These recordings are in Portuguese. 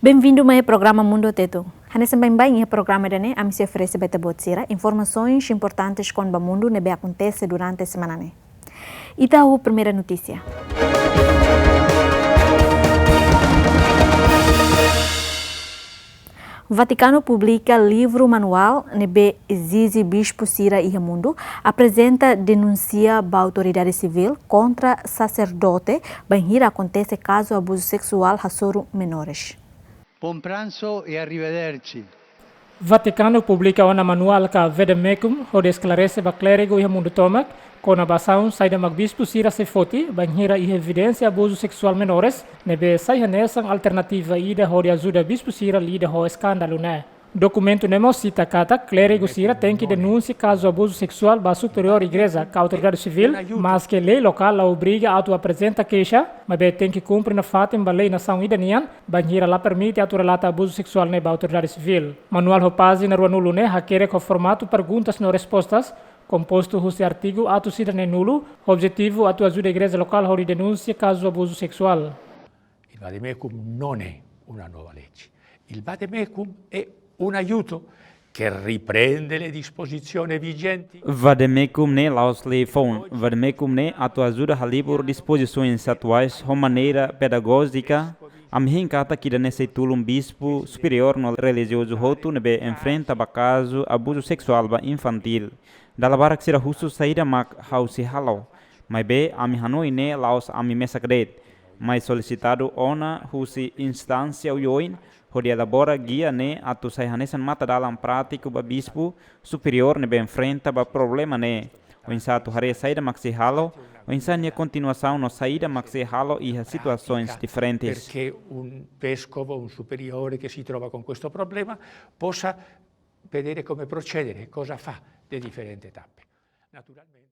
Bem-vindo ao programa Mundu iha Tetum. Nesse bem-bem, o programa de a se oferece para botsira informações importantes com o mundo que acontece durante a semana. E tá a primeira notícia. O Vaticano publica livro manual que exige bispo Sira e Mundu, apresenta denuncia à autoridade civil contra sacerdote, bem acontece caso de abuso sexual sobre menores. Buon pranzo e arrivederci. Vaticano publica um manual que vede mecum, onde esclarece o clérigo e mundo tomac, com a basação saída magbispo Sira se foti, banhira e evidência abuso sexual menores, nebe saia nessa alternativa ida onde ajuda bispo Sira lida ho escândalo né. Documento nemo cita kata clérigo Sira tem que denunciar caso abuso sexual ba superior igreja com a autoridade civil, mas que lei local a obriga a apresentar queixa, mas tem que cumprir na fatem ba lei nação idanian, banhira lá permite a relata abuso sexual ne ba autoridade civil. Manual hopazi na rua nulo ne hakere com formato perguntas no respostas, composto do artigo atu sida ne nulo, objetivo atu ajuda a igreja local a denuncia caso abuso sexual. Il vademecum non è una nuova legge, il vademecum è un aiuto che riprende le disposizioni vigenti. Vademecum ne laus lei fon, vademecum ne atu ajuda a libur disposições atuais de maneira pedagógica. Am hincata que nesse tulum bispo superior no religioso roto nebe enfrenta ba caso abuso sexual ba infantil. Dalla barak sira husu saída mak hausi halau, mas be ami hanoi ne laus ami mesakret, mas solicitado ona husi instância uioin, onde elabora guia ne atu saihanesan mata dalam prático ba bispo superior nebe enfrenta ba problema ne, o insato hare saída mak se halau, o insania continuação no saída mak se halau e situações diferentes. Perché un vescovo, un superiore che si trova con questo problema possa vedere come procedere, cosa fa de differenti tappe. Naturalmente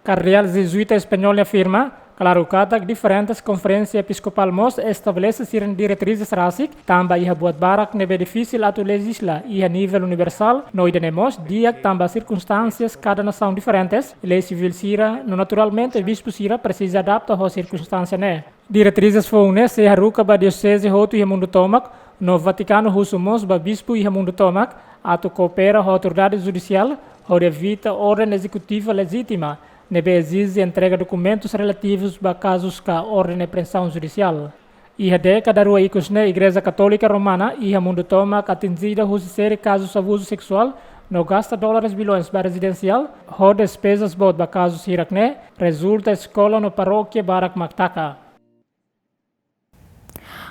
Carreal Jesuita Espanhol afirma, claro que diferentes conferências episcopal mos estabelece siren diretrizes rasik, tamba iha buat barak nebe difícil atu legisla iha nível universal, no idenemos dia tamba circunstâncias cada nação diferentes, lei civil sira, no naturalmente bispo sira precisa adaptar ho circunstância ne. Diretrizes foune se haruka ba diocese hotu iha mundo tomac, no Vaticano husumos ba bispo iha mundo tomac, atu coopera ho autoridade judicial, ho evita ordem executiva legítima, nebe exige entrega documentos relativos a casos com ordem de apreensão judicial. Iha década rua ikusne Igreja Católica Romana iha mundo toma atingida husi série casos de abuso sexual no gasta dólares bilhões para residencial, ho despesas bot ba casos hirakne, resulta escola no paróquia Barak Maktaka.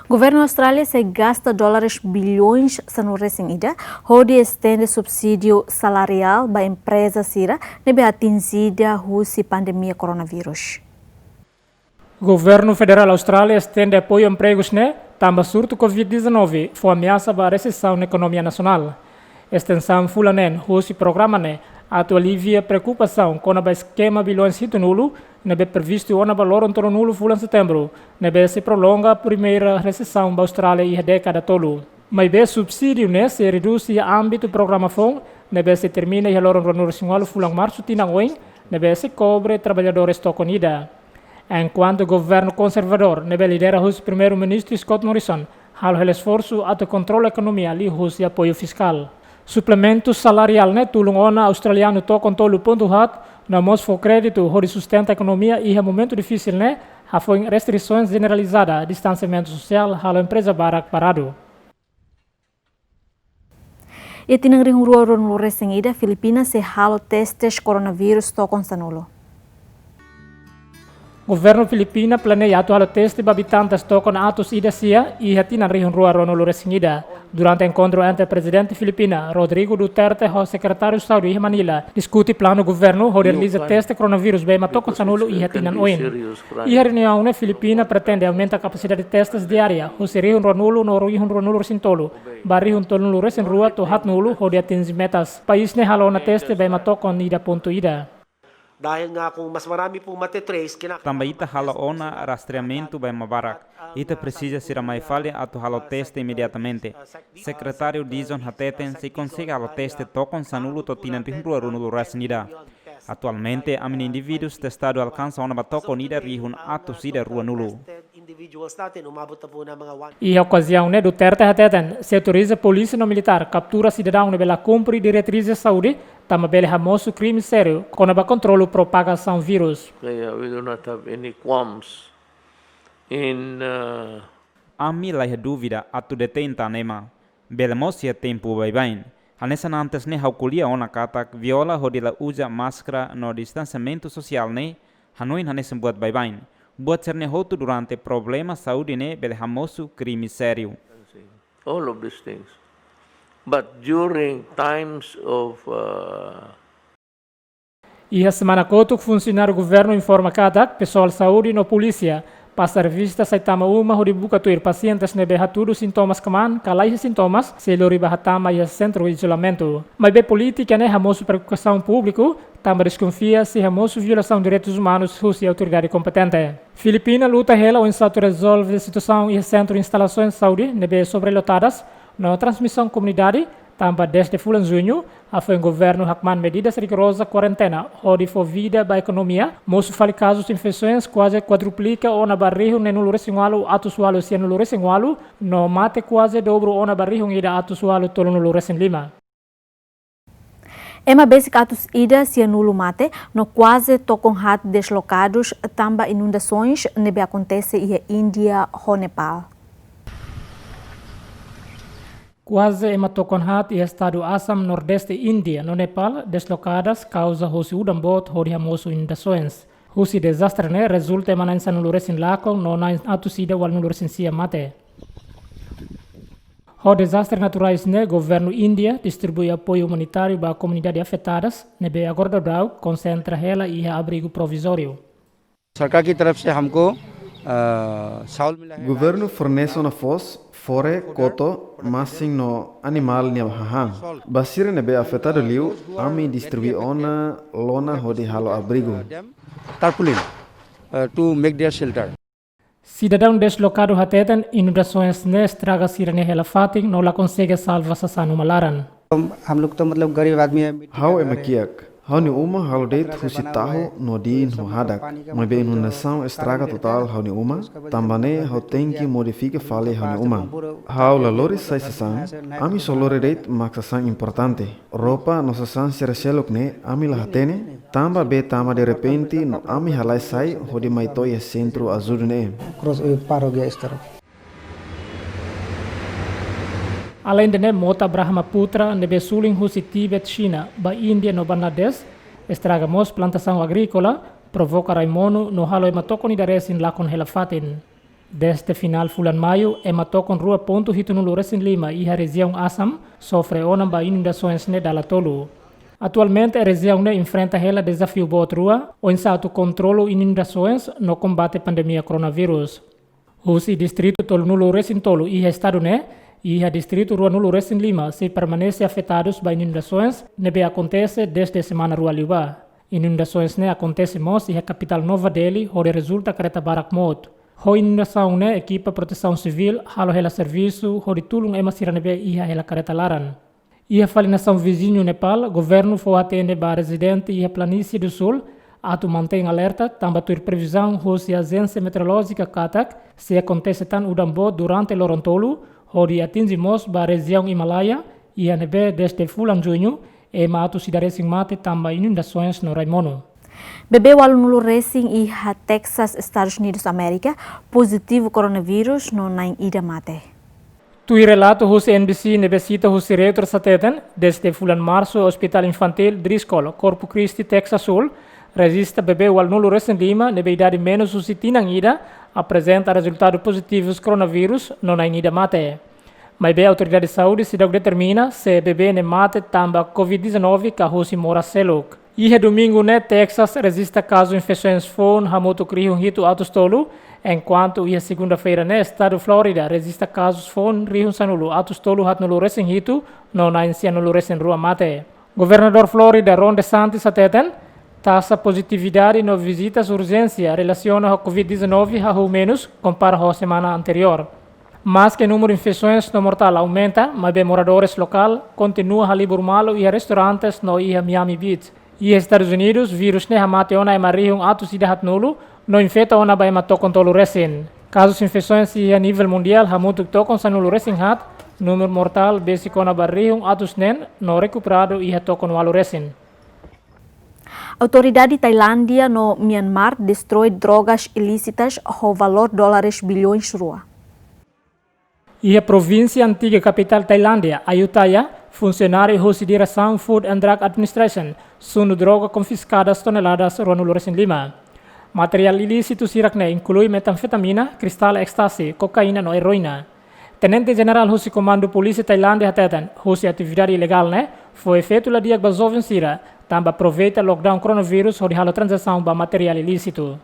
O governo Austrália se gasta dólares bilhões no recém-ida, onde estende subsídio salarial para empresa Sira, nebe atingida a pandemia coronavírus. O governo federal Austrália estende apoio a empregos tamba surto Covid-19, foi ameaça para a recessão na economia nacional. Extensão fulanen, o programa atu alivia preocupação com o esquema bilhões hito nulo, nebe previsto o valor antoro nulo fulan setembro, nebe se prolonga a primeira recessão da Austrália e a década tolo. Mas be subsídio se reduz a âmbito programa FON, nebe se termina e a loro no fulan março tinangoin, nebe se cobre trabalhadores toconida. Enquanto o governo conservador nebe lidera o primeiro-ministro Scott Morrison, halo el esforço atu controle a economia ali o apoio fiscal. Suplemento salarial tulung ona australiano to contolo ponto hat na mos for crédito hori sustenta a economia e momento difícil ha foi restrições generalizadas, distanciamento social, halo empresa barak parado. E tinang ring rua no recém-ida Filipinas se halo testes coronavírus to consanulo. O governo filipino planeia atual teste para habitantes tocam atos ida sia e hatinan rihun rua rono recém-ida. Durante encontro entre o presidente filipina Rodrigo Duterte e o secretário de Saúde de Manila, discute plano governo de realizar teste coronavírus bem matocon sanulo e hatinan oin. E a reunião filipina pretende aumentar a capacidade de testes diária, o serihun rua nulo no rihun rua nulo sintolo, barihun tolun recém rua to hat nulo de atingir metas. País ne halo na teste bem matocon ida ponto ida. Dahil nga kung mas marami pong matitrace, Também ita hala ona rastreamento bem mabarak. Ita precisa ser mais falha atu halo teste imediatamente. Secretário Dizon Hateten se consegue halo teste tokon sanulo to tinan tihunrua runulu rasnida. Atualmente, a indivíduos testados alcançam uma batocon ida rihun atu sida rua nulo. individuals natin, umabot na po ng mga E a ocasião né, Duterte hateten, se autoriza polícia no militar captura cidadão ne bela cumpre diretrizes de saúde, tama bela hamoso crime sério, com a controlo propagação vírus. We do not have any qualms in Ami lai dúvida atu detenta nema. Bela mosia tempo bem. Anessa antes ne haukulia ona katak viola hodila usa máscara no distanciamento social ne, hanoin hanessa buat bem. Buat ser ne hotu durante problema saúde ne bela hamoso crime sério. all of these things. But during times of E a semana que funcionário governo informa katak, pessoal saúde no polícia, passar vista saitama uma hori buka tuir pacientes ne beha tudo sintomas kaman, kalai sintomas, se lori bahatama e centro de isolamento. Mas be política ne hamoso preocupação público, tamba desconfia se hamoso violação de direitos humanos russa e autoridade competente. Filipina luta hela o insato resolve a situação e centro de instalações de saúde ne be sobrelotadas, na transmissão comunidade, tamba desde fulan junho, foi o governo hakman medidas rigorosas quarentena, onde for vida para a economia, moço fale casos de infecções quase quadruplica ou na barriga ne nulo resingualo atusualo se nulo resingualo, no mate quase dobro ou na barriga ida atusualo tolo nulo resin lima. Ema basic atos ida se nulo mate, no quase tocam hat deslocados, tamba inundações nebe acontece e Índia ou Nepal. Quase hematoconhat e estado Assam nordeste Índia no Nepal deslocadas causa hosi udambot hori hamoso inundações. Hosi desastre ne resulta emanança no luresin lako no na atusida wal no luresin sia mate. Ho desastre naturais ne governo Índia distribui apoio humanitário para comunidades afetadas nebe agora dau concentra hela e abrigo provisório. सरकार की तरफ से हमको चावल मिला है Governo fornece una fos, fore, coto, massing no animal niam hahang. Basir nebe afetado liu, ami distribui ona lona hodi halo abrigo. tarpaulin to make their shelter. Cidadão deslocado hateten inundações ne estraga sirene hela fating no la consegue salva sasanu malaran. हम लोग तो मतलब गरीब आदमी है Hau emakiak. Hau ni uma halo deit husi tahu no din no hadak. Mas be inundação estraga total hau ni uma. Tambane hau tenki modifica fale hau ni uma. Hau la lori sai sasang. Ami solore deit mak sasang importante. Ropa no sasang seraselok ne ami la hatene. Tamba be tamba de repente no ami halai sai hodi maitoi e centro azul ne. Cross पार हो गया इस तरफ. Além de Mota Brahmaputra, nebe suling husi Tibet, China, ba Índia no Bangladesh, estragamos plantação agrícola, provoca raimono no halo ematokon idaresin lakon helafatin. Desde final fulan maio, ematokon rua ponto hito no Loresin Lima e a região Assam sofre onam ba inundações ne dalatolo. Atualmente, a região ne enfrenta hela desafio bot rua, o insato controlo inundações no combate pandemia coronavírus. Husi distrito tolo no Loresin tolo e estado ne, e a distrito Rua Nulo Resin Lima se permanece afetados por inundações, nebe acontece desde a semana Rua Liuba. Inundações ne acontece mos e a capital Nova Delhi, onde resulta careta barak mod. Ho inundação ne equipa proteção civil, halo hela serviço, onde tulung ema sira nebe e a hela careta laran. E a falinação vizinho Nepal, governo foi atende para residente e a planície do sul, atu mantém alerta, tamba tuir previsão hosi a agência meteorológica Katak, se acontece tan udambo durante Lorontolo, onde atingimos a região Himalaia e a neve desde fulan junho e mato sidaresin mate tamba inundações no Raimono. Bebê o aluno Racing e a Texas, Estados Unidos, América, positivo coronavírus no nain ida mate. Tui relato hos NBC nebesita hos retro sateten desde fulan março Hospital Infantil Driscoll, Corpus Christi, Texas Sul, resista bebê o aluno Racing Lima nebe idade menos os itinang ida apresenta resultados positivos coronavírus no nain ida mate. Mas a autoridade de saúde se determina se bebê ne mate tamba COVID-19 ka hosi mora seluk. E domingo ne Texas resista caso infecções fon hamoto krihung hito atostolo, enquanto e segunda-feira ne estado Florida resista casos fon rihung sanulu atostolo hat nulo resen hito no nain sia nulo resen rua mate. Governador Florida Ron DeSantis ateten taxa positividade no visitas urgência relaciona ao COVID-19 ao menos compara à semana anterior. Mas que o número de infecções no mortal aumenta, mas bem moradores local continua a libur malo e restaurantes no ia Miami Beach. E Estados Unidos, vírus ne hamate ona emarihung atu sidahat nulu, no infeta ona ba emato kontolu resin. Casos de infecções a nível mundial, há muito tocam sanulu resinhat, número mortal besi na barrium atus nen, no recuperado e tocam no aluresin. Autoridade Tailândia no Myanmar destrói drogas ilícitas ao valor de dólares bilhões rua. E a província antiga capital Tailândia, Ayutthaya, funcionário da Direção Food and Drug Administration, sunu droga confiscadas toneladas ronuluresin 5. Material ilícito sirakne inclui metanfetamina, cristal ecstasy, cocaína e heroína. Tenente General Husi Comando Polícia Tailândia Tetan, Husi atividade ilegal foi feito la diag bazovin sira, tamba aproveita lockdown coronavírus ou de halo transação ba material ilícito.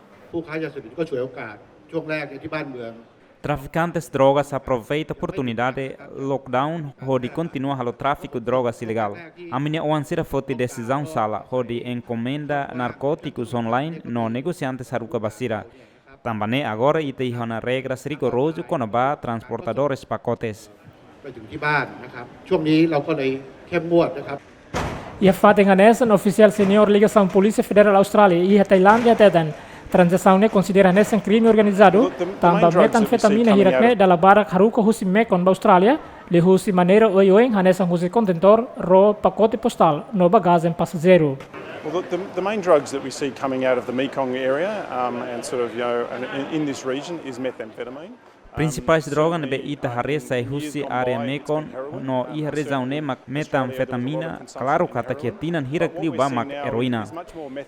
Traficantes de drogas aproveitam a oportunidade lockdown onde continua o tráfico de drogas ilegal. A minha oansira foi decisão sala onde encomenda narcóticos online no negociantes haruka basira. Também agora tem uma regras rigorosas com a transportadores pacotes. E a fato enganessa, oficial senior ligação Polícia Federal Austrália e a Tailândia Tetan. Transação considera nesse crime organizado, também metanfetamina hirakne dalam barak haruka husi mekon ba Austrália, li husi maneira oioeng hanesan husi contentor ro pacote postal no bagagem passageiro. Well, the main drugs that we see coming out of the Mekong area and sort of in this region is methamphetamine. Principais drogas be ita haresa e husi area Mekong no iha rezaune mak metanfetamina, claro kata kiatinan hirakliu ba mak heroína.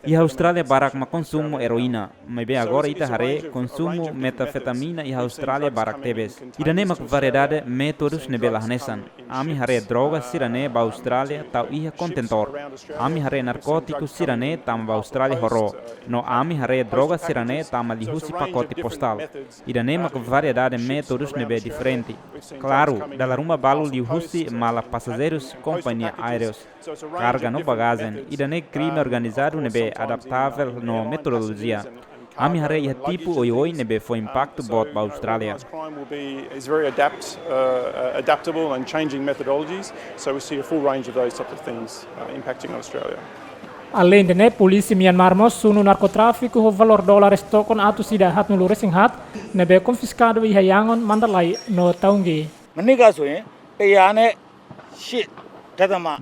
Iha Austrália barak mak consumo heroína, mas be agora ita hare consumo metanfetamina iha Austrália barak tebes. Irane mak variedade métodos nebe lahnesan. Ami hare drogas sirane ba Austrália tau iha contentor. Ami hare narcóticos sirane tam ba Austrália horo. No ami hare drogas sirane tam li husi pacote postal. Irane mak variedade métodos nebe diferente. Claro, dalam rumah balu liu husi mala passageiros companhia aéreos. Carga no bagagem. Idane crime organizado nebe adaptável no metodologia. Ami hare ia tipo oi nebe foi impacto bot ba Austrália. Crime will be is very adaptable and changing methodologies. So we see a full range of those types of things impacting on Australia. Além de polícia Myanmar sunu narcotráfico o valor dólares tokon atu sida hat no resinhat nebe confiscado e hayangon mandalai no taungi. Maniga soe peyane shit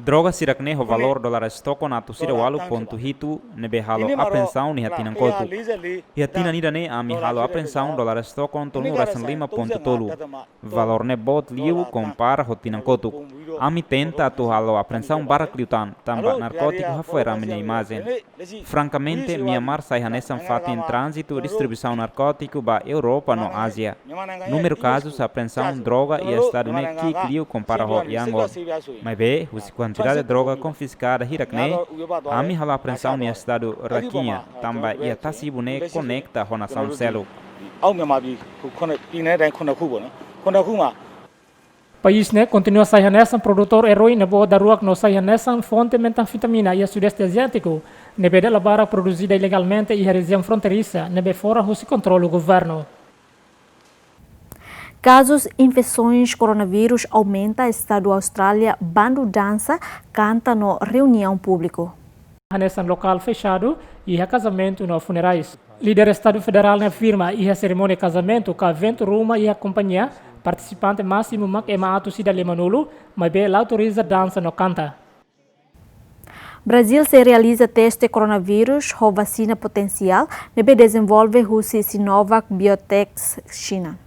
Droga sirakne o valor dólares tokon atu sida walu ponto hitu nebe halo apreensão ni hatinan kotu. E hatinan idane ami halo apreensão dólares tokon tonu resan 5 ponto tolu. Valor ne bot liu compara hotinan kotu. Ami tenta atu halo apreensão barak liutan tamba narcótico hafuera minha imagem. Francamente, Myanmar sai hanesan fati em trânsito distribuição narcótico ba Europa no Ásia. Número casos apreensão droga e estado ne kik liu compara ho yangon. Mas be usi quantidade de droga confiscada hirakne, ami halo apreensão ni estado raquinha, tamba ia tasibu ne conecta ho nação selo. País continua sai hanesan produtor heroína boa da ruak no sai hanesan fonte metanfetamina e sudeste asiático, nebe dela bara produzida ilegalmente e a região fronteiriça, nebe fora o se controla o governo. Casos infecções coronavírus aumenta, Estado Austrália bando dança canta no reunião público. Hanesan local fechado e a casamento no funerais. Líder Estado Federal afirma e a cerimônia de casamento que evento Roma e a companhia participante máximo mak ema atu sida lemanulu, mas be autoriza dança no canta. Brasil se realiza teste coronavírus com vacina potencial, nebe desenvolve Rússia Sinovac Biotech China.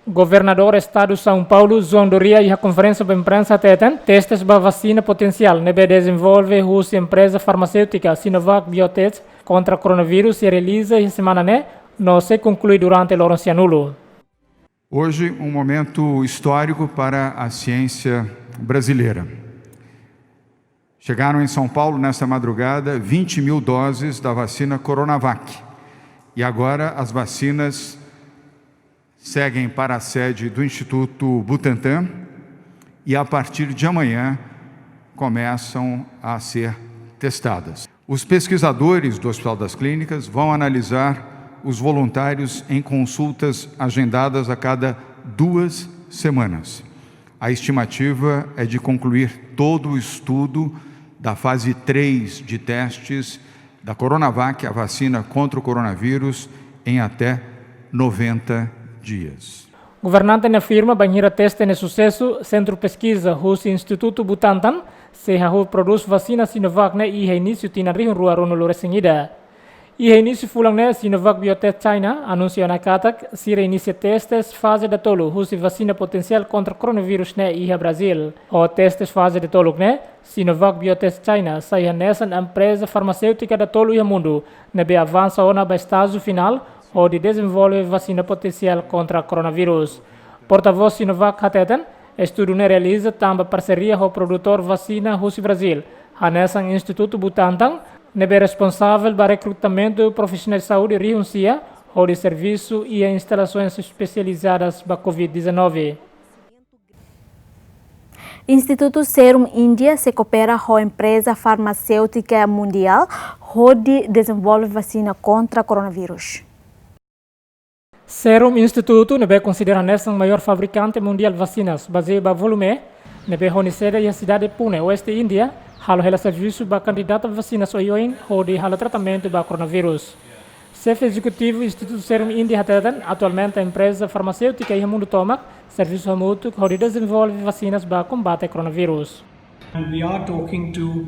Governador Estado São Paulo, João Doria, e a conferência de imprensa tetem testes para vacina potencial, nebe desenvolve Rússia empresa farmacêutica Sinovac Biotech contra coronavírus se realiza esta semana não se conclui durante o anulo. Hoje, um momento histórico para a ciência brasileira. Chegaram em São Paulo, nesta madrugada, 20 mil doses da vacina Coronavac. E agora as vacinas seguem para a sede do Instituto Butantan e, a partir de amanhã, começam a ser testadas. Os pesquisadores do Hospital das Clínicas vão analisar os voluntários em consultas agendadas a cada 2 semanas. A estimativa é de concluir todo o estudo da fase 3 de testes da Coronavac, a vacina contra o coronavírus, em até 90 dias. Governante afirma banheira teste de sucesso, Centro Pesquisa Russo Instituto Butantan, se produz vacina Sinovac e início tina rihun rua rono resengida. E início fulang Sinovac Biotech China anuncia na katak se reinicia testes fase de tolo husi vacina potencial contra coronavírus e Brasil. O testes fase de tolo Sinovac Biotech China sai nessa empresa farmacêutica de tolo e mundo nebe avança ona ba estágio final ou de desenvolver vacina potencial contra coronavírus. Porta-voz Sinovac Tetum, estudo realiza também parceria com o produtor vacina Russo Brasil, nessa Instituto Butantan, nebe responsável para recrutamento de profissionais de saúde Rio-Cia, ou de serviço e instalações especializadas para Covid-19. Instituto Serum Índia se coopera com a empresa farmacêutica mundial, onde desenvolve vacina contra coronavírus. Serum Instituto nebe considera nessa maior fabricante mundial de vacinas, baseado em volume, nebe sede na cidade de Pune, oeste Índia, halo hela serviço para candidato a vacinas oioin, onde halo tratamento para coronavírus. Chefe executivo do Instituto Serum Índia Tetum, atualmente a empresa farmacêutica e mundo toma serviço mútuo onde desenvolve vacinas para combate coronavírus. We are talking to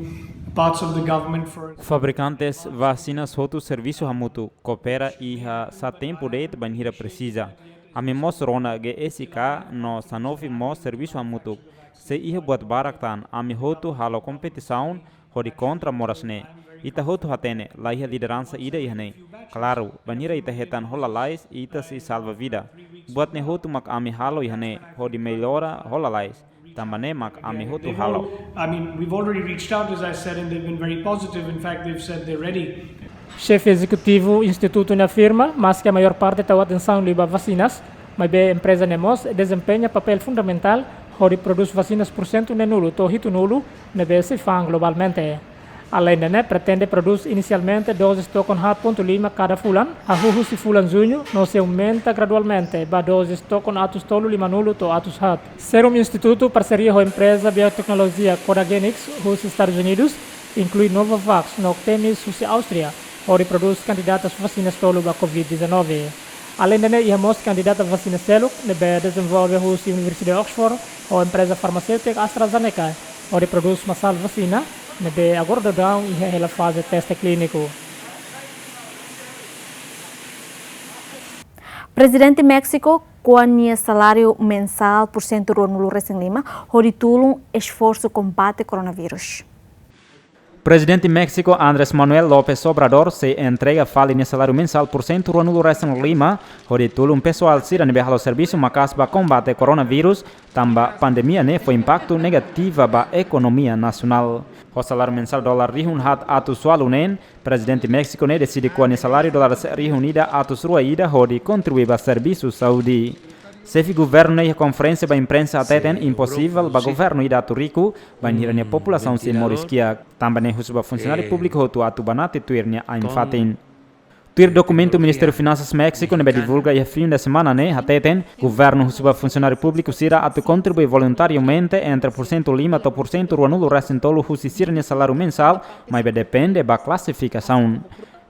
parts of the government for Fabricantes vacinas outro serviço mútuo coopera e sa tempo de banheira precisa. A me mostrona que esse cá no sanofi mo serviço mútuo. Se ia buat baraktan a me outro halo competição onde contra morasne. Ita hotu hatene, lá ia liderança ida ihne. Claro, banheira ita hetan hola lais ita se salva vida. Buat ne hotu mak ami halo ihne, hodi melhora hola lais. Tambane mak ami hotu halo. I mean, we've already reached out, as I said, and they've been very positive. In fact, they've said they're ready. Chefe executivo do Instituto afirma, mas que a maior parte da atenção liba vacinas, mas a empresa Nemos desempenha papel fundamental, onde produz vacinas por cento nulo, torrito nulo, nebe se fan globalmente. Além de pretende produzir inicialmente doses tocam 4.5 cada fulan, a se fulan junho, não se aumenta gradualmente, para doses tocam atos tolo 5 nulo to atos hat. Serum Instituto parceria com a empresa biotecnologia Codagenix, dos Estados Unidos, inclui Novavax, no Temis, da Áustria, onde produz candidatas vacinas tolo para Covid-19. Além de íamos candidata a vacina Celuk, nebe desenvolve a Universidade de Oxford, ou a empresa farmacêutica AstraZeneca, onde produz uma sal vacina, nebe agora down e ela faz teste clínico. Presidente México com salário mensal por cento no Recém Lima, onde tulum esforço combate coronavírus. Presidente México Andrés Manuel López Obrador se entrega fale no salário mensal por cento no Recém Lima, onde tulum pessoal sira nebe halo serviço macas para combate coronavírus, tamba pandemia ne foi impacto negativo para a economia nacional. O salário mensal dólar rihun hat atus sualunen, Presidente México ne decide com o salário dólar rihunida atus ruaida onde contribui para serviço saúde. Chefe governo e conferência para imprensa até tem impossível para governo e datu rico, banhir a população se morisquia, também para funcionário público hotu atubanate tuirnia a infatin. Tuir documento Ministério de Finanças México nebe divulga e fim de semana até tem governo para funcionário público sira atu contribui voluntariamente entre % lima to % ruanulo recentolo husi sirne salário mensal, mas depende da classificação.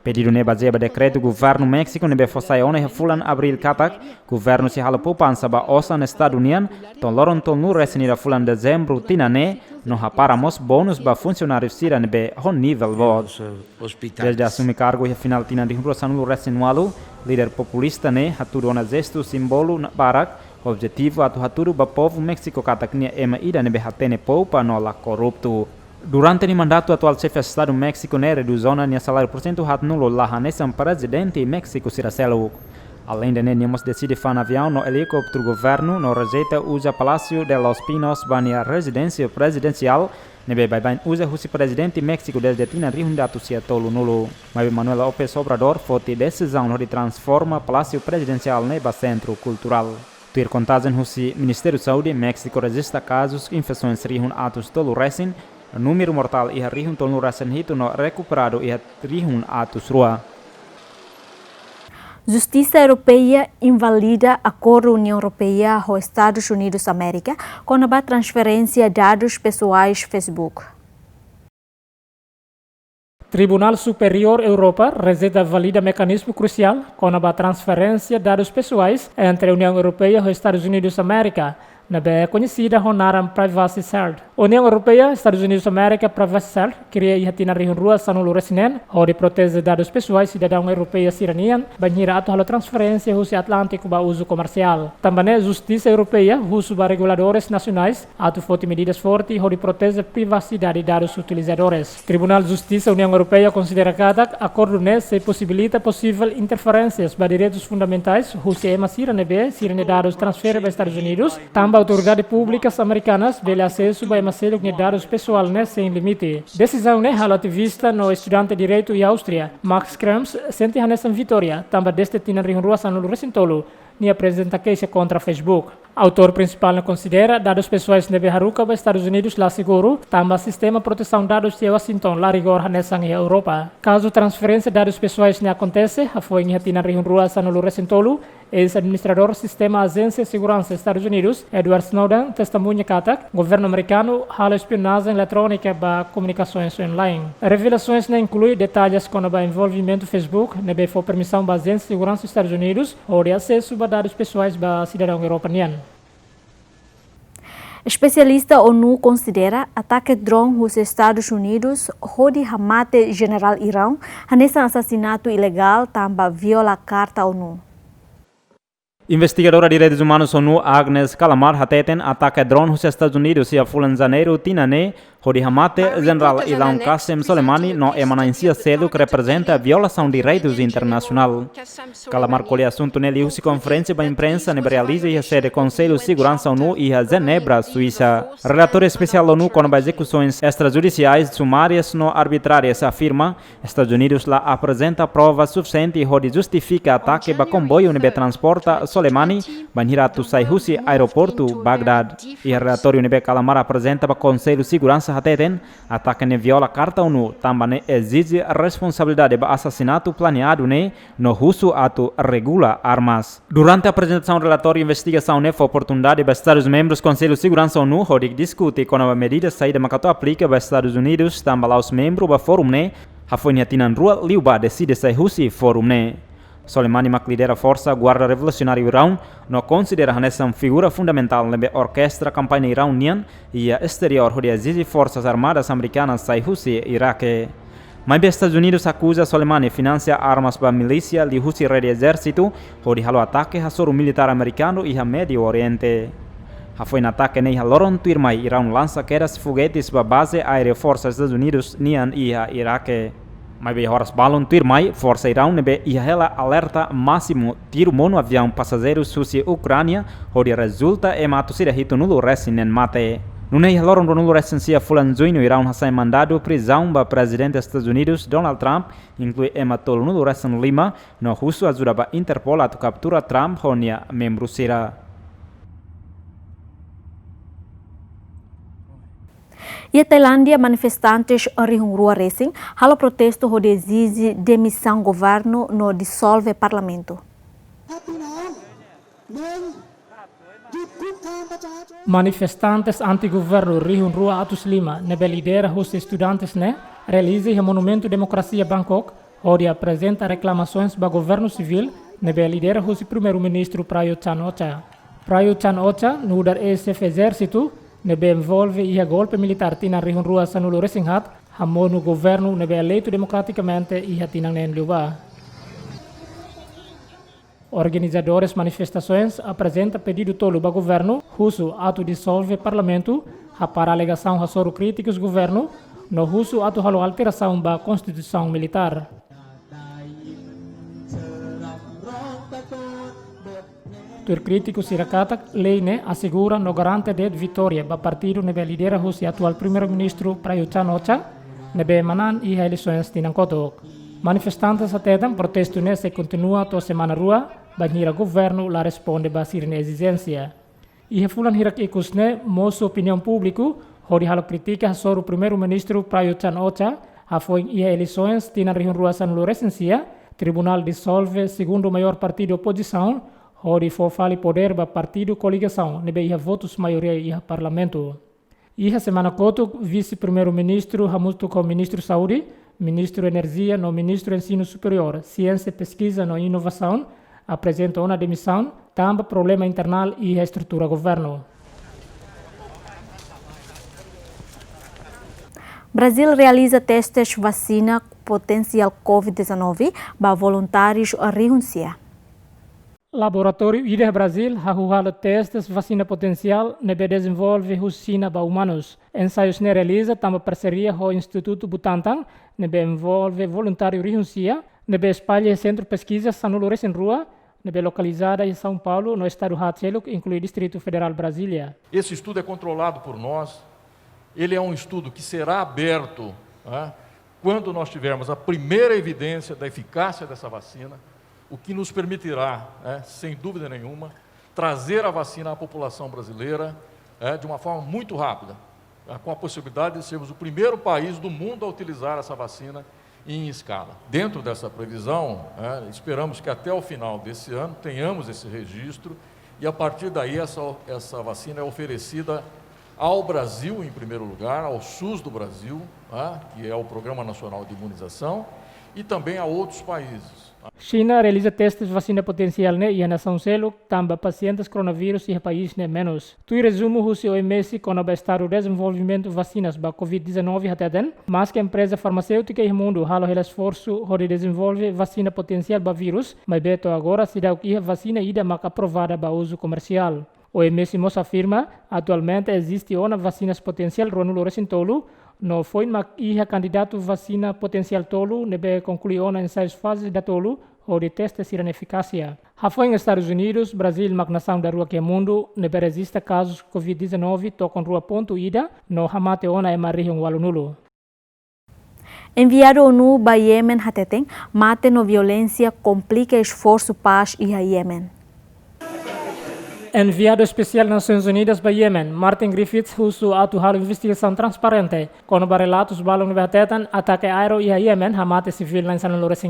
Pedido ne baseado decreto governo México nebe fossai one fulan abril katak, governo se hala poupança ba osa no Estado União, ton loronton no resenira fulan dezembro tinane, no paramos bônus ba funcionários sira nebe hon nível vod. Desde assumir cargo e final tina de rumbração no resenualo, líder populista ne haturo na gesto simbolo na barak, objetivo atu haturo ba povo México katak nia ema ida nebe hatene poupa no la corrupto. Durante o mandato atual chefe de Estado México ne reduziu o salário por cento hat nulo lá nesse presidente México Ciracelo. Além de nemos decide fan avião no helicóptero governo no rejeita usa Palácio de los Pinos bania residência presidencial nebe baibain usa o presidente México desde tina rihundatu sia tolo nulo. Mas Manuel López Obrador forte decisão de transforma Palácio presidencial neba centro cultural. Tuir contagem o Ministério de Saúde México registra casos infecções rihun atos tolo recém. O número mortal e rihun tolo recém no recuperado e rihun atos rua. Justiça Europeia invalida acordo União Europeia com Estados Unidos da América com a transferência de dados pessoais Facebook. Tribunal Superior Europa rejeita valida mecanismo crucial com a transferência de dados pessoais entre a União Europeia e os Estados Unidos da América, na é conhecida como Privacy Shield. União Europeia, Estados Unidos da América, Privacy Shield, cria e hatina rua sanulu resinen, onde protege dados pessoais cidadão europeu siranian, banhira atu halo transferência russo Atlântico para uso comercial. Também Justiça Europeia, russo para reguladores nacionais, atu forte medidas fortes, onde protege a privacidade de dados utilizadores. Tribunal de Justiça União Europeia considera que acordo se possibilita possível interferências para direitos fundamentais, russo ema sirane dados transfer para Estados Unidos, autoridades públicas americanas dele acesso a macedo de dados pessoal sem limite. Decisão halo ativista no estudante de direito e Áustria, Max Krems, sente nessa vitória, também deste tina rua sanulu recintolo, ni apresenta queixa contra Facebook. Autor principal considera dados pessoais nebe haruka para Estados Unidos lá seguro, também sistema proteção de dados de Washington lá rigor nessa Europa. Caso transferência de dados pessoais não acontece, foi em tina rua sanulu recintolo, ex-administrador do sistema Agência de Segurança Estados Unidos, Edward Snowden, testemunha que governo americano halo espionagem eletrônica para comunicações online. Revelações não incluem detalhes com o envolvimento do Facebook, nebe foi permissão da Agência de Segurança dos Estados Unidos ou de acesso a dados pessoais para cidadão europeu. Especialista ONU considera ataque drone dos Estados Unidos onde mate general Irão nesse assassinato ilegal também viola a Carta ONU. Investigadora de Direitos Humanos ONU Agnes Kalamar hateten ataque drone dos Estados Unidos e a fulan janeiro tinane onde mate general Ilan Qasem Soleimani no emanancia cedo que representa a violação de direitos internacional. Kalamar colhe assunto nele usi conferência para a imprensa ne realiza e a sede Conselho de Segurança ONU e a Genebra, Suíça. Relator especial ONU com as execuções extrajudiciais sumárias no arbitrárias afirma Estados Unidos lá apresenta provas suficientes onde justifica ataque para comboio ne transporta Soleimani banhiratu sai Russi aeroporto Bagdad. E a relatório ne Kalamar apresenta para Conselho de Segurança hateten ataque ne viola Carta ONU também exige a responsabilidade para assassinato planeado no russo atu regula armas. Durante a apresentação do relatório de investigação foi oportunidade para Estados membros do Conselho de Segurança ONU onde discute com a medida saída macato aplica para Estados Unidos também aos membros do fórum a foi natinan rua liuba decide sai Russi fórum Soleimani mak lidera força guarda revolucionário Irão, não considera nessa figura fundamental na orquestra campanha iraniana e a exterior onde exige forças armadas americanas sai Rússia e Iraque. Mas os Estados Unidos acusa Soleimani financia armas para a milícia de Rússia e exército, onde halo ataque a soro militar americano e a Médio Oriente. A foi ataque nem a Loron Tuirmai Irão lança quedas foguetes para base aérea forças Estados Unidos nian e a Iraque. Mas bem horas balon Tuirmai, força Irão nebe e ela alerta máximo tiro mono avião passageiros Rússia Ucrânia, onde resulta mato sida hito nulo resinen mate. Nunei haloron nulo resensia fulan junho Irão hasai mandado prisão para presidente dos Estados Unidos Donald Trump, inclui ematol nulo resen lima, no russo ajuda para Interpol a captura Trump honia membro sira. E a Tailândia, manifestantes rua racing, halo protesto onde exige demissão governo no dissolve parlamento. Manifestantes anti-governo rua atus lima, nebe lidera os estudantes realiza o monumento Democracia Bangkok, onde apresenta reclamações para governo civil, nebe lidera o primeiro-ministro Prayut Chan-o-cha. Prayut Chan-o-cha, no dar SF exército, nebe envolve e golpe militar tina rua sanulu resinghat, hamonu governo nebe eleito democraticamente e hatinang nen liuba. Organizadores manifestações apresenta pedido tolo para governo, russo ato dissolve parlamento, para alegação a soro críticos governo, no russo ato halo alteração para constituição militar. Tur crítico sirakata lei assegura no garante de vitória para partido nebe lidera o atual primeiro-ministro Prayut Chan-o-cha nebe manan e eleições tinangkotok. Manifestantes atetam protesto se continua to semana rua banhira governo la responde ba sirne exigência. E fulan hirak ikus moço opinião público hori halo kritika soro primeiro-ministro Prayut Chan-o-cha foi e eleições tina rua sanulu resensia tribunal dissolve segundo maior partido oposição onde for fali poder para partido coligação, nebe ia votos maioria ia parlamento. Ia semana kotuk vice-primeiro-ministro hamusto com ministro saúde, Ministro Energia no Ministro Ensino Superior, Ciência, Pesquisa e Inovação, apresentou uma demissão, também problema internal e estrutura governo. Brasil realiza testes vacina potencial Covid-19 para voluntários a renunciar. Laboratório IDA Brasil ha realizado testes vacina potencial nebe desenvolve vacina para humanos. Ensaios ne realiza também parceria com o Instituto Butantan nebe envolve voluntário renuncia nebe espalha centro pesquisa Sanulores em Rua nebe localizada em São Paulo no estado Hatchelo, inclui Distrito Federal Brasília. Esse estudo é controlado por nós. Ele é um estudo que será aberto quando nós tivermos a primeira evidência da eficácia dessa vacina, o que nos permitirá, sem dúvida nenhuma, trazer a vacina à população brasileira de uma forma muito rápida, com a possibilidade de sermos o primeiro país do mundo a utilizar essa vacina em escala. Dentro dessa previsão, esperamos que até o final desse ano tenhamos esse registro e, a partir daí, essa vacina é oferecida ao Brasil, em primeiro lugar, ao SUS do Brasil, que é o Programa Nacional de Imunização, e também a outros países. China realiza testes de vacina potencial e a nação selo também pacientes coronavírus e país menos. Tu resumo o OMS com o estado de desenvolvimento de vacinas para Covid-19 até mas que a empresa farmacêutica e o mundo halo o esforço de desenvolver vacina potencial para vírus, mas beto agora se dá que a vacina ainda não aprovada para uso comercial. O OMS afirma atualmente existe uma vacina potencial ronulo recentolo, no foi uma candidato vacina potencial tolo, nebe concluiu na ensaios fases da tolo, ou de testes irem eficácia. Ha foi em Estados Unidos, Brasil, nação da rua que é mundo, nebe resista casos Covid-19 tocam rua ponto ida, no hamate ona ema região walunulo. Enviado ONU para Yemen Tetum, mate no violência complica esforço paz e a Yemen. Enviado especial das Nações Unidas para Yemen, Martin Griffiths, usu atual investigação transparente, com relatos balão no Tetum, ataque aéreo e a Yemen, hamate civil na San Lorenzo.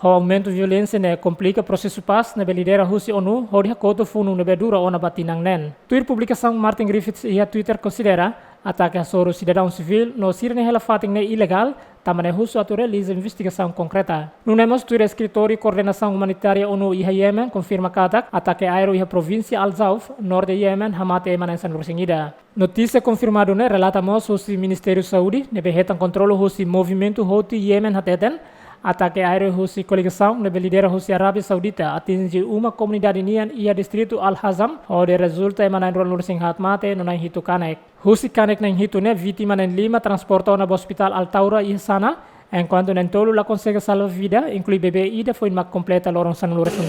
O aumento de violência ne complica processo paz, ne lidera husi ONU, hori hakoto funu ne bedura ona batinang nen. Tuir publicação Martin Griffiths e a Twitter considera ataque a soro cidadão civil no sirne hela fating ne ilegal, também husu atu realiza investigação concreta. Nunemos tuir escritório e coordenação humanitária ONU e a Yemen confirma katak ataque aéreo e a província Al-Zauf, norte de Yemen, hamate emanan San Lorenzo. Notícia confirmada ne relatamos husi Ministério Saúde, ne behetan controlo husi movimento Houthi Yemen Tetum, ataque aéreo husi coligação ne lidera husi Arábia Saudita atinge uma comunidade nian e a distrito Al-Hazam, onde resulta emanan Lorenzo hatmate no nang hitu kanek. Husi kanek nang hitu ne vítima nem 5 transportou na hospital Al-Taura e sana, enquanto nem tolo la consegue salvar vida, inclui bebê ida foi uma completa loron San Lorenzo.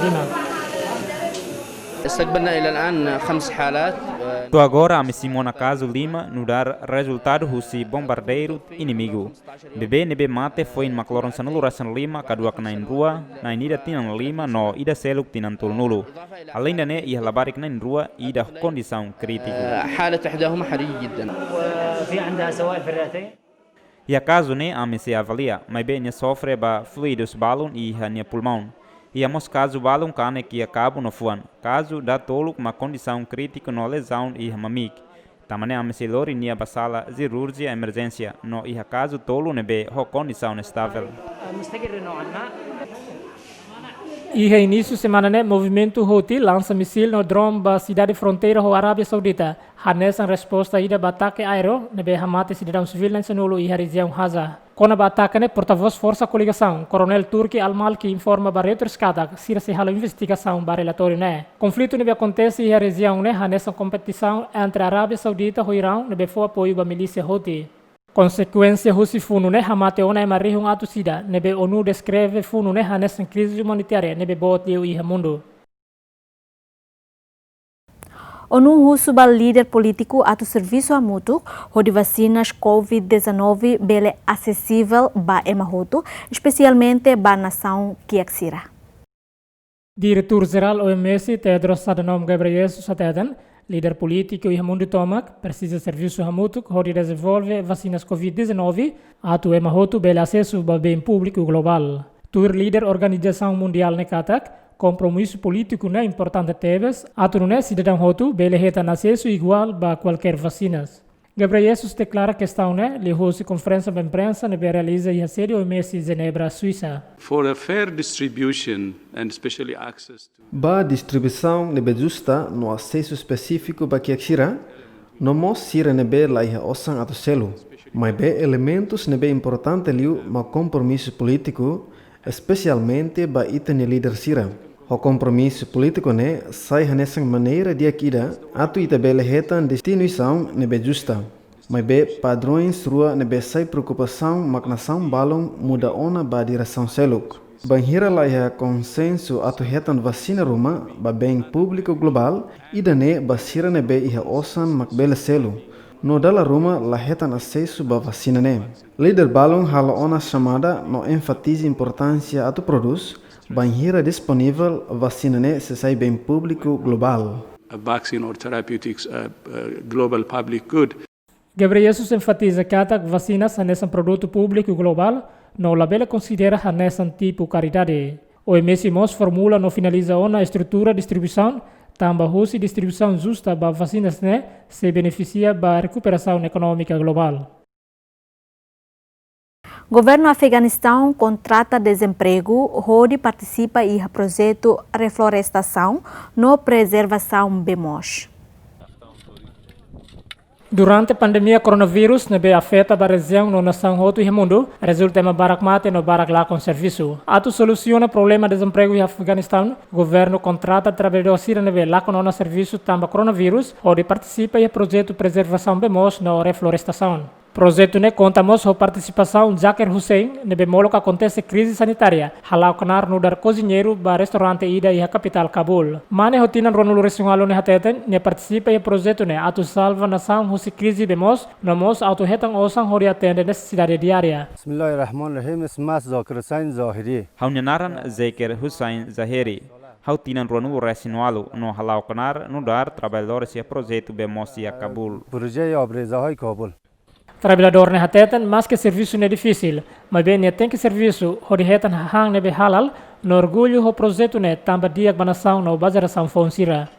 استقبلنا إلى الآن 5 حالات. Agora a Simona Caso Lima no dar resultado husi bombardeiro inimigo. Bebê nebe mate foi em Macloron Sanulurasan Lima, kadua na rua, na ida tinan Lima no ida seluk tinan tulnulo. Além da ne ia labarik na rua ida condição crítica. حالة إحداهما حرجة جدا. وفي عندها سوائل في الرئتين. E a caso ne a se avalia, mas bem ne sofre ba fluidos balon e a pulmão. E amos caso balão cane que acabo no fuan. Caso da tolo uma condição crítica no lesão e mamik. Tamane a meselori nia basala cirurgia emergência no e caso tolo nebe ho condição estável. E reinício semana né movimento Houthi lança míssil no drone da cidade fronteira com a Arábia Saudita. Hanessa resposta ida ataque aéreo nebe hamate cidadão civil na Sanulu e a região Gaza. Com a ataque né porta-voz força coligação, Coronel Turki Al-Malki informa para Reuters Kadak se se hala investigação para relatório né. Conflito nebe acontece e a região né hanessa competição entre a Arábia Saudita e o Irão nebe foi apoio da milícia Houthi. Consequência husi funu ne hamate ona ema rehung atu sida nebe ONU descreve funu ne hanes crise humanitária nebe bot eu e mundo. ONU husu bal líder político atu serviço a mútuo de vacinas Covid-19 bele acessível ba emahoto, especialmente ba nação que exira. Diretor-geral OMS Tedros Adhanom Ghebreyesus Tetum, líder político e mundo tomac precisa serviço a mútuo de desenvolver vacinas Covid-19 atu emahoto bele acesso ba bem público global. Tur líder Organização Mundial Nekatak compromisso político não é importante teves, atu não é cidadão hotu bele reta acesso igual ba qualquer vacinas. Gabriel Jesus declara que questão, né? Ele hoje conferência de imprensa, né? Realiza e a série o mês de Genebra, Suíça. For a fair distribution and especially access to... Ba distribuição nebe justa no acesso específico para que exira, no mos sira nebe laiha osan atu selo, mas be elementos nebe importante liu ma compromisso político, especialmente ba itene líder sira. O compromisso político ne sai nessa maneira de akida atu itabele hetan destinação nebe justa. Mas be padrões rua nebe sai preocupação magnação balong muda ona ba direção seluk. Banhira laia consenso atu hetan vacina ruma ba bem público global idane basira nebe iha osan makbele selu. No dala ruma la hetan acesso ba vacina ne. Líder balong hala ona chamada no enfatiza importância atu produz banhira disponível vacina ne se sai bem público global. A vaccine or therapeutics global public good. Gabriel Jesus enfatiza que a vacinas são produto público global, não labela considera nessa tipo caridade. O MSMOS formula não finaliza uma estrutura de distribuição, também a distribuição justa para vacinas ne se beneficia da recuperação econômica global. Governo Afeganistão contrata desemprego, onde participa em projeto reflorestação no preservação BEMOS. Durante a pandemia coronavírus, nebe afeta a região no nação roto e mundo, resulta em barak mate no barak lá com serviço. Atu soluciona o problema de desemprego em Afeganistão, governo contrata trabalhadores sira nebe lá com no serviço tamba coronavírus, onde participa em projeto preservação BEMOS no reflorestação. Projeto ne contamos com participação de Zakir Hussein, nebe molo que acontece crise sanitária, halau kenar no dar cozinheiro ba restaurante ida e a capital Kabul. Mane rotina ronulu resungalo ne hateten, ne participa e projeto ne atu salva nação husi crise bemos, nomos auto hetang osang hori atende necessidade diária. Bismillahirrahmanirrahim, ismas Zakir Hussein Zahiri. Haunanaran Zakir Hussein Zahiri. Hautinan ronulu resinualo no halau kenar no dar trabalhadores e projeto bemos e a Kabul. Projeto obrezahai Kabul. Trabalhador ne hatetan, mas que serviço ne difícil, mas bem ne tem que serviço, hori hetan hang ne be halal, no orgulho ho projeto ne tamba diak banação no bazaração fonsira.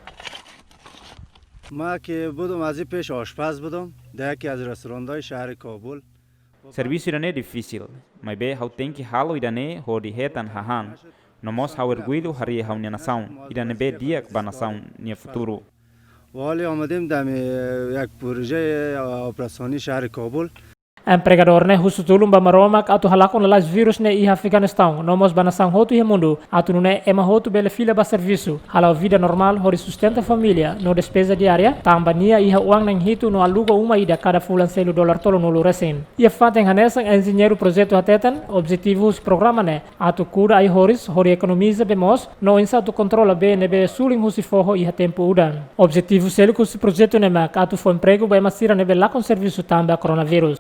Ma que budum azi pesh ashpaz budum, daqui az restaurantoi shahar Kabul. Serviço irane difícil, mas bem hau tem que halo irane hori hetan hang, no mos hau orgulho hari hau nação, irane be diak banação ne futuro. ولی آمدیم در یک پروژه آپراسیونی شهر کابل. Empregador ne husutulum ba maromak atu halakon lalas virus ne i Afeganistão, nomos banação hotu e mundo, atu ne ema hotu bele fila ba serviço, halau vida normal hori sustenta família, no despesa diária, tamba nia iha uang nang hitu no aluga uma ida cada fulan selu dolar tolo no luresin. Ia faten hanesang engenheiro projeto hatetan, objetivos programa ne, atu kuda ai horis, hori economiza bemos, no insa atu controla be ne be suling husi foho iha tempo udan. Objetivo selu kusi projeto ne mak, atu fo emprego ba emasira ne be lakon serviço tamba coronavírus.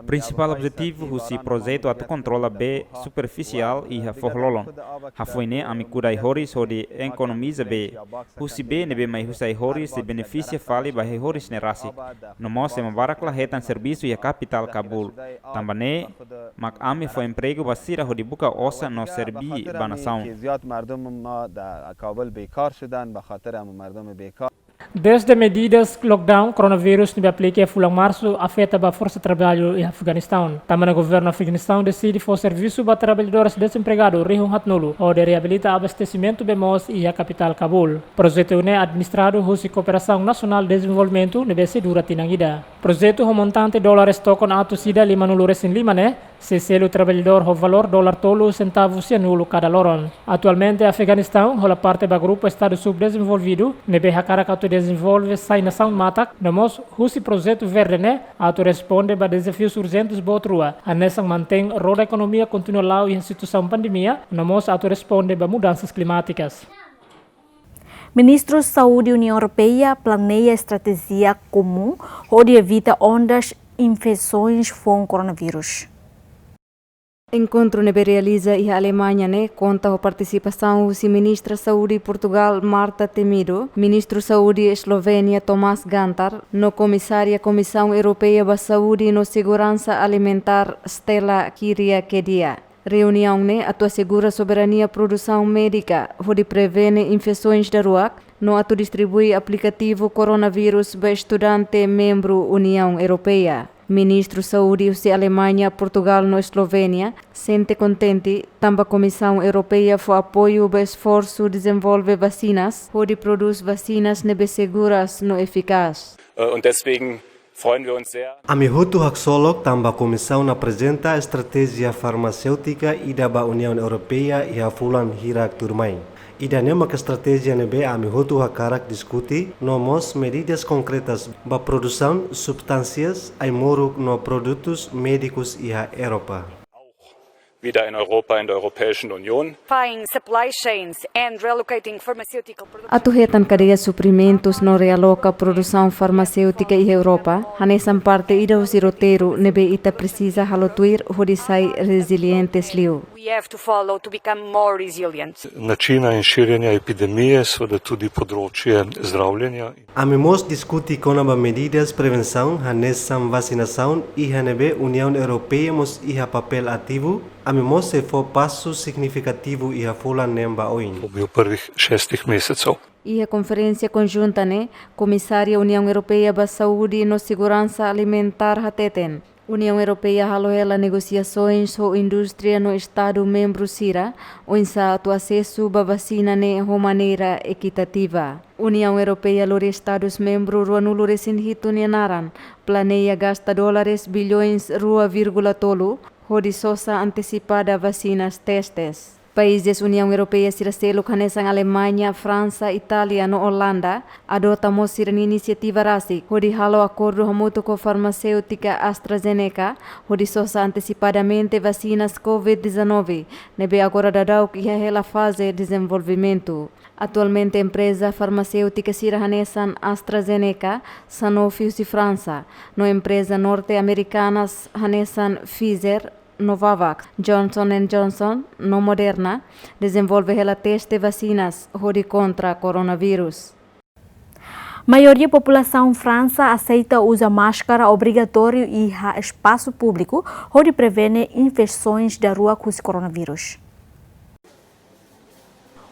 Principal objetivo husi projeto atu controla be superficial e ha forlolon. Ha foine ami kudai horis hodi economiza be. Husi be nebe mai husai horis se beneficia fali ba horis ne rasi. No mose mabarak la hetan serviço e a capital Kabul. Tambane mak ami fo emprego basira hodi buka osa no serbi banação. Desde medidas lockdown, coronavírus não aplica fulang março afeta a força de trabalho em Afeganistão. Também o governo Afeganistão decide for serviço para trabalhadores desempregados rihung hatnulu ou de reabilita abastecimento bemos e a capital Kabul. Projeto é administrado por Cooperação Nacional de Desenvolvimento nebe dura tinangida. Projeto o montante dólares tokon atu sida 5.5 ne, se selo trabalhador o valor dólar tolo centavos cianulo cada loron. Atualmente Afeganistão, a parte do grupo Estado subdesenvolvido, nebe hakara desenvolve sai nação matak, namos husi projeto verde ne, atu responde ba desafios urgentes botrua. A nessa mantém roda economia continua lá e a situação pandemia, namos atu responde ba mudanças climáticas. Ministros de Saúde da União Europeia planeia estratégia comum onde evita ondas infecções com coronavírus. Encontro nebe realiza e a Alemanha ne conta a participação do ministro da Saúde de Portugal Marta Temido, ministro da Saúde de Eslovênia Tomás Gantar, no comissária Comissão Europeia da Saúde e no Segurança Alimentar Stella Kyriakides. Reunião ne atu assegura soberania produção médica, onde prevene infecções da rua, no atu distribui aplicativo coronavírus para estudante membro União Europeia. Ministro Saúde da Alemanha, Portugal e Eslovênia sente contente também a Comissão Europeia for apoio para esforço de desenvolver vacinas, onde produz vacinas nebe seguras no eficaz. Und deswegen freuen wir uns sehr. A mihutu haksolok tambah Comissão apresenta a estratégia farmacêutica ida ba União Europeia e a fulan hirak turmai. Ida nema que estratégia nebe a mihutu hakarak diskuti nomos medidas concretas ba produção substâncias ai moruk no produtos médicos e a Europa. Wieder in Europa, in der Europäischen Union. Supply chains and relocating pharmaceutical production. Atuhetan cadeia suprimentos no realoca produção farmacêutica e Europa. Hanesan parte ida o roteiro nebe ita precisa halotuir hodisai resilientes liu. We have to follow to become more resilient. Načina in širjenja epidemije, seveda tudi področje zdravljenja. Amemos discuti konaba medidas prevenção, hanesan vacinação e hanebe União Europeia mos iha papel ativo. Amemos se for passo significativo e a fulan nemba oin. V prvih 6 mesecev. E a conferência conjunta ne Comissária União Europeia para Saúde e Segurança Alimentar hateten. União Europeia haloela negociações com a indústria no Estado membro Sira, onde o acesso à vacina de maneira equitativa. União Europeia lore Estados membros ruanulo resinhito nenaran, planeia gasta dólares bilhões rua vírgula tolo, hodi sosa antecipada vacinas testes. Países União Europeia siraselo kanesang Alemanha, França, Itália no Holanda adotamos sira iniciativa rasi, hodi halo acordo hamuto com farmacêutica AstraZeneca, hodi sosa antecipadamente vacinas COVID-19, nebe agora dadau que é a fase de desenvolvimento. Atualmente a empresa farmacêutica sirahanesan AstraZeneca, Sanofi de França, no empresa norte-americanas hanesan Pfizer, Novavax, Johnson & Johnson, no Moderna, desenvolve ela teste vacinas contra coronavírus. Maioria da população França aceita usar máscara obrigatório e espaço público, onde prevene infecções da rua com o coronavírus.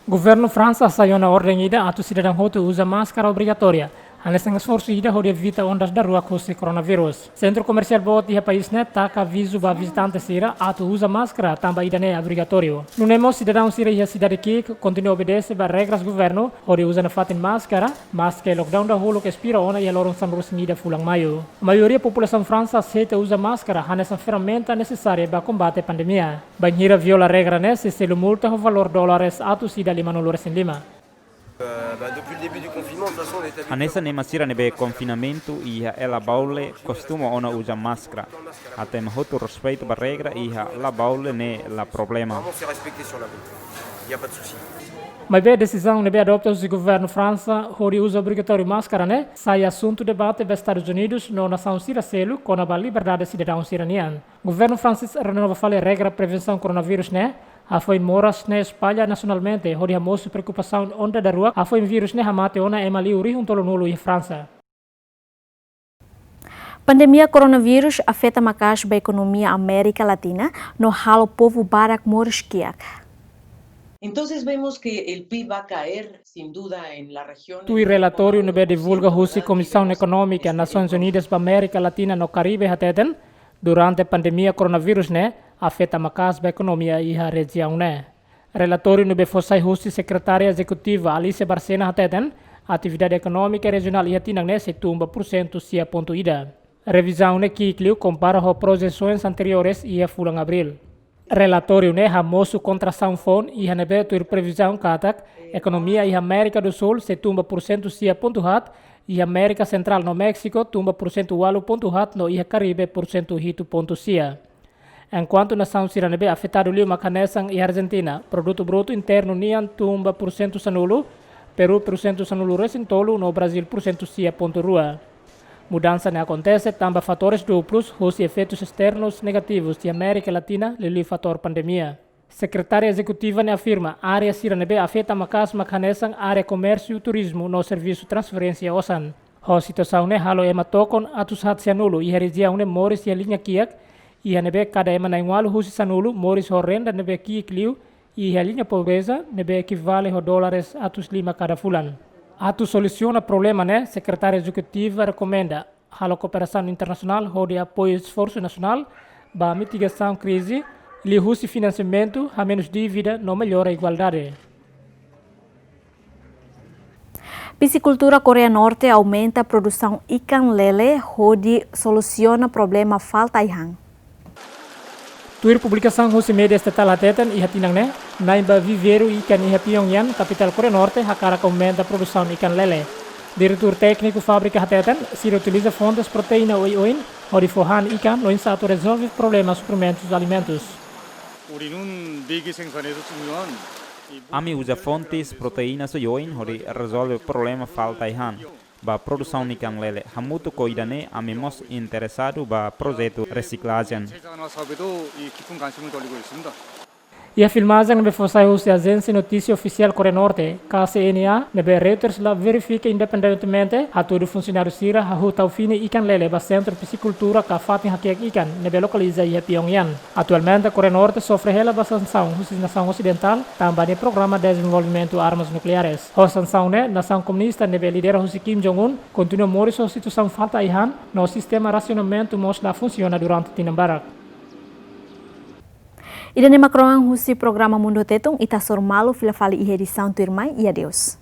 Governo França saiu na ordem ida a cidadão hotu usa máscara obrigatória. Hanes esforço ida hori evita ondas da rua com o coronavírus. Centro comercial bot e país net taka aviso ba visitante sira atu usa máscara tamba ida ne obrigatório. No nemo cidadão sira e a cidade que continua obedece ba regras governo hori usa na fatin máscara, mas que lockdown da holo que expira ona e a lorong san ida fulang maio. A maioria população França aceita usa máscara hanes a ferramenta necessária ba combate a pandemia. Banhira viola regra nesse selo multa o valor dólares atu sida 5,5. Depuis le début du confinement, de toute façon, on est habitué. Anessa ne masira nebe confinamento e ela baule costuma ona usa máscara. Até hoto respeito ba regra e la baule ne la problema. Vraiment, c'est respecté sur la route. Il n'y a pas de souci. Mas bem, a decisão nebe adopta o governo França hori usa obrigatório máscara né? Sai assunto debate dos Estados Unidos no nação siracelo com a liberdade cidadão siranian. Governo francês renova fale regra prevenção coronavírus né? A foi moras ne espalha nacionalmente, hori a moço preocupação onda da rua, a foi vírus ne hamate ona emali uri tolo nulo em França. Pandemia coronavírus afeta macas a economia América Latina, no halo povo barak morisquiak. Entonces vemos que el PIB va a caer sin duda en la región. Tu relatório nebe divulga husi Comissão Econômica Nações Unidas para América Latina no Caribe hateten durante a pandemia coronavírus ne afeta macas a economia e a região né. Relatório nebe fossai husi secretária executiva Alice Barcena hateten atividade econômica regional e hatinang ne se tumba % sia ponto ida. Revisão ne kikliu compara com projeções anteriores e a fulang abril. Relatório ne ha moço contração fon e hanebe tuir previsão katak economia e América do Sul se tumba % sia ponto hat e América Central no México tumba % walu ponto hat no e Caribe % hito ponto sia. Enquanto nação siranebe afetado liu macanesang e Argentina, produto bruto interno nian tumba % sanulo, Peru % sanulo resintolo no Brasil % sia ponto rua. Mudança ne acontece também fatores duplos, os efeitos externos negativos de América Latina lili fator pandemia. Secretária executiva ne afirma, área siranebe afeta macas macanesang área comércio e turismo no serviço transferência osan. A situação ne halo ematokon atus hat sianulo e região ne moris e linha kiak Iha nebe cada ema na ingualo husi sanulu moris horrenda nebe ki kliu e a linha pobreza nebe equivale a dólares atus 5 cada fulan. Atu soluciona problema né, secretária executiva recomenda a cooperação internacional de apoio ao esforço nacional para mitigação crise e husi financiamento a menos dívida não melhora a igualdade. Piscicultura Coreia Norte aumenta a produção ikan lele, onde soluciona problema falta ihan. Tuir publicação husi media estatal Tetum iha tinang ne, naimba viveiro ikan iha Pyongyang, capital Coreia Norte, hakara aumenta a produção ikan lele. Diretor técnico fábrica Tetum, se utiliza fontes proteína oin, onde forran ikan, no insato resolve problemas suprimentos dos alimentos. Ami usa fontes proteínas soioin hori resolve o problema falta ihan. Ba produção de ikan lele hamutu koidane ami mos interessado ba projeto reciclagem. E a filmagem nebe fossai a agência notícia oficial Coreia Norte, KCNA, nebe Reuters lá verifica independentemente a todo funcionário sira a ruta ao fine ikan lele ba centro de piscicultura ka fatin hakiak ikan nebe localiza em Pyongyang. Atualmente a Coreia Norte sofre rela sanção nação ocidental também programa de desenvolvimento de armas nucleares. A sanção né nação comunista nebe lidera Husi Kim Jong-un continua mori sua situação falta ihan no sistema racionamento mostra funciona durante tinambarak. Ida ne makroang husi programa Mundu iha Tetum ita sormalo fila fali edição tu irmã e adeus.